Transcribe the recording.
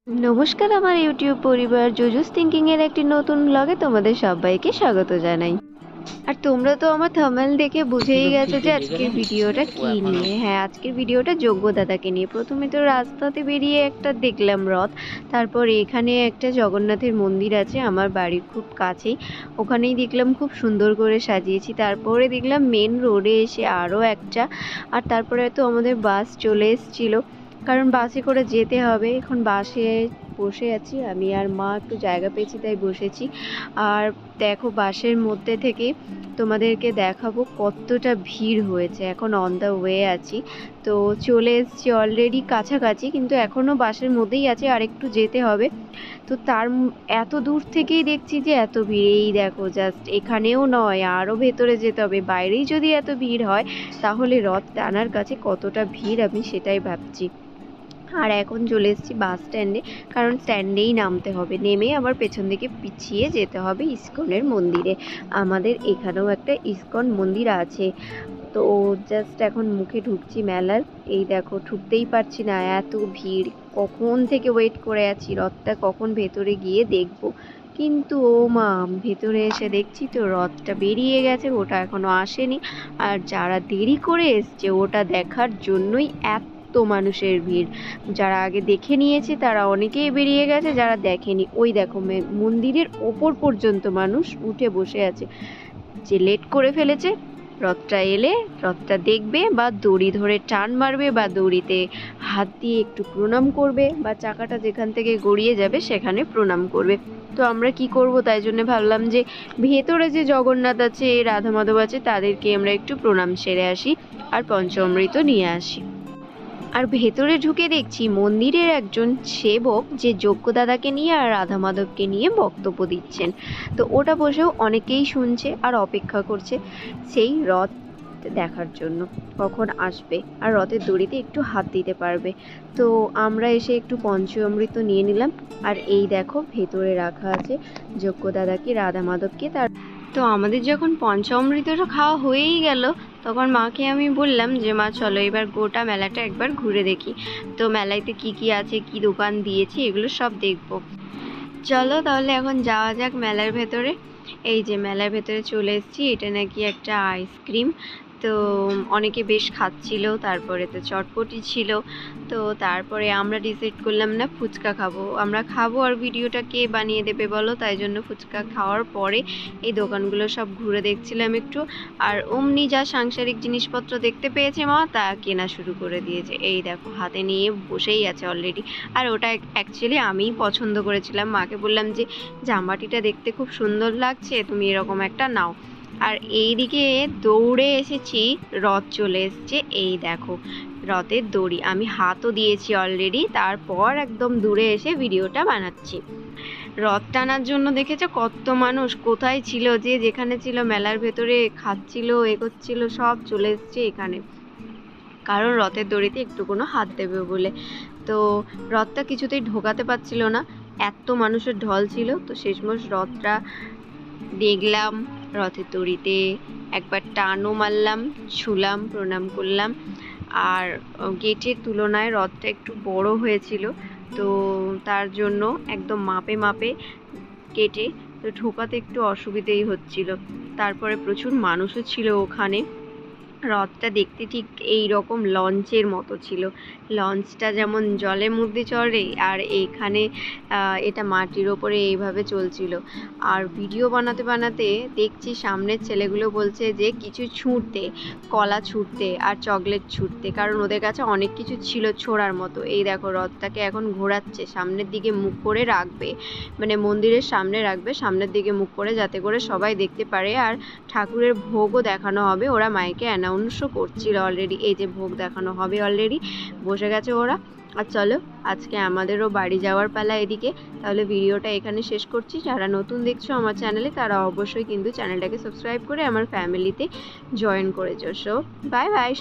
নমস্কার আমার ইউটিউব পরিবার জুজুস থিঙ্কিং এর একটি নতুন ব্লগে তোমাদের সবাইকে স্বাগত জানাই। আর তোমরা তো আমার থাম্বনেল দেখে বুঝেই গেছো যে আজকের ভিডিওটা কি নিয়ে। হ্যাঁ, আজকের ভিডিওটা যোগ্য দাদাকে নিয়ে। প্রথমে তো রাস্তাতে বেরিয়ে একটা দেখলাম রথ, তারপর এখানে একটা জগন্নাথের মন্দির আছে আমার বাড়ির খুব কাছেই, ওখানেই দেখলাম খুব সুন্দর করে সাজিয়েছি। তারপরে দেখলাম মেন রোডে এসে আরও একটা, আর তারপরে তো আমাদের বাস চলে এসেছিলো, কারণ বাসে করে যেতে হবে। এখন বাসে বসে আছি আমি আর মা, একটু জায়গা পেয়েছি তাই বসেছি। আর দেখো বাসের মধ্যে থেকে তোমাদেরকে দেখাবো কতটা ভিড় হয়েছে। এখন অন দ্য ওয়ে আছি, তো চলে এসেছি অলরেডি কাছাকাছি, কিন্তু এখনও বাসের মধ্যেই আছে, আর একটু যেতে হবে। তো এত দূর থেকেই দেখছি যে এত ভিড়। এই দেখো জাস্ট এখানেও নয়, আরও ভেতরে যেতে হবে। বাইরেই যদি এত ভিড় হয় তাহলে রথ টানার কাছে কতটা ভিড় আমি সেটাই ভাবছি। আর এখন চলে এসেছি বাস স্ট্যান্ডে, কারণ স্ট্যান্ডেই নামতে হবে, নেমে আবার পেছন দিকে পিছিয়ে যেতে হবে ইস্কনের মন্দিরে। আমাদের এখানেও একটা ইস্কন মন্দির আছে। তো জাস্ট এখন মুখে ঢুকছি মেলার। এই দেখো ঢুকতেই পারছি না, এত ভিড়। কখন থেকে ওয়েট করে আছি রথটা কখন ভেতরে গিয়ে দেখবো, কিন্তু ও মা, ভেতরে এসে দেখছি তো রথটা বেরিয়ে গেছে, ওটা এখনো আসেনি। আর যারা দেরি করে এসছে ওটা দেখার জন্যই এত মানুষের ভিড়। যারা আগে দেখে নিয়েছে তারা অনেকেই বেরিয়ে গেছে, যারা দেখেনি ওই দেখো মন্দিরের ওপর পর্যন্ত মানুষ উঠে বসে আছে। যে লেট করে ফেলেছে রথটা এলে রথটা দেখবে, বা দড়ি ধরে টান মারবে, বা দড়িতে হাত দিয়ে একটু প্রণাম করবে, বা চাকাটা যেখান থেকে গড়িয়ে যাবে সেখানে প্রণাম করবে। তো আমরা কি করব, তাই জন্য ভাবলাম যে ভেতরে যে জগন্নাথ আছে, রাধা মাধব আছে, তাদেরকে আমরা একটু প্রণাম সেরে আসি আর পঞ্চামৃত নিয়ে আসি। আর ভেতরে ঢুকে দেখছি মন্দিরের একজন সেবক যে যজ্ঞ দাদাকে নিয়ে আর রাধা মাধবকে নিয়ে বক্তব্য দিচ্ছেন। তো ওটা বসেও অনেকেই শুনছে আর অপেক্ষা করছে সেই রথ দেখার জন্য কখন আসবে আর রথের দড়িতে একটু হাত দিতে পারবে। তো আমরা এসে একটু পঞ্চামৃত নিয়ে নিলাম। আর এই দেখো ভেতরে রাখা আছে যজ্ঞ দাদাকে, রাধা মাধবকে। তো আমাদের যখন পঞ্চামৃতটা খাওয়া হয়েই গেল, তখন মাকে আমি বললাম যে মা চলো এবার গোটা মেলাটা একবার ঘুরে দেখি। তো মেলাতে কি কি আছে, কি দোকান দিয়েছে, এগুলো সব দেখবো। চলো তাহলে এখন যাওয়া যাক মেলার ভেতরে। এই যে মেলার ভেতরে চলে এসেছি, এটা নাকি একটা আইসক্রিম। তো অনেকে বেশ খাচ্ছিল, তারপরে তো চটপটি ছিল। তো তারপরে আমরা ডিসাইড করলাম না ফুচকা খাবো, আমরা খাবো আর ভিডিওটা কে বানিয়ে দেবে বলো, তাই জন্য ফুচকা খাওয়ার পরে এই দোকানগুলো সব ঘুরে দেখছিলাম একটু। আর অমনি যা সাংসারিক জিনিসপত্র দেখতে পেয়েছে মা, তা কেনা শুরু করে দিয়েছে। এই দেখো হাতে নিয়ে বসেই আছে অলরেডি। আর ওটা অ্যাকচুয়ালি আমিই পছন্দ করেছিলাম, মাকে বললাম যে জামাটিটা দেখতে খুব সুন্দর লাগছে, তুমি এরকম একটা নাও। আর এইদিকে দৌড়ে এসেছি, রথ চলে এসছে। এই দেখো রথের দড়ি, আমি হাতও দিয়েছি অলরেডি, তারপর একদম দূরে এসে ভিডিওটা বানাচ্ছি। রথ টানার জন্য দেখেছো কত মানুষ কোথায় ছিল, যে যেখানে ছিল মেলার ভেতরে খাচ্ছিল, করছিল, সব চলে এসছে এখানে, কারণ রথের দড়িতে একটু কোনো হাত দেবে বলে। তো রথটা কিছুতেই ঢোকাতে পারছিল না, এত মানুষের ঢল ছিল। তো শেষমেশ রথটা দেখলাম, রথের দড়িতে একবার টানও মারলাম, ছুলাম, প্রণাম করলাম। আর গেটের তুলনায় রথটা একটু বড় হয়েছিল, তো তার জন্য একদম মাপে মাপে কেটে, তো ঢোকাতে একটু অসুবিধেই হচ্ছিল। তারপরে প্রচুর মানুষও ছিল ওখানে। রথটা দেখতে ঠিক এই রকম লঞ্চের মতো ছিল, লঞ্চটা যেমন জলের মধ্যে চড়ে, আর এইখানে এটা মাটির ওপরে এইভাবে চলছিল। আর ভিডিও বানাতে বানাতে দেখছি সামনের ছেলেগুলো বলছে যে কিছু ছুঁড়তে, কলা ছুঁড়তে আর চকলেট ছুঁড়তে, কারণ ওদের কাছে অনেক কিছু ছিল ছোড়ার মতো। এই দেখো রথটাকে এখন ঘোরাচ্ছে, সামনের দিকে মুখ করে রাখবে, মানে মন্দিরের সামনে রাখবে, সামনের দিকে মুখ করে, যাতে করে সবাই দেখতে পারে। আর ঠাকুরের ভোগও দেখানো হবে, ওরা মাইকে অ্যানাউন্সও করছিল অলরেডি। এই যে ভোগ দেখানো হবে, অলরেডি বসে গেছে ওরা। আর চলো আজকে আমাদেরও বাড়ি যাওয়ার পালা এদিকে। তাহলে ভিডিওটা এখানে শেষ করছি। যারা নতুন দেখছো আমার চ্যানেলে, তারা অবশ্যই কিন্তু চ্যানেলটাকে সাবস্ক্রাইব করে আমার ফ্যামিলিতে জয়েন করেছো। So bye bye.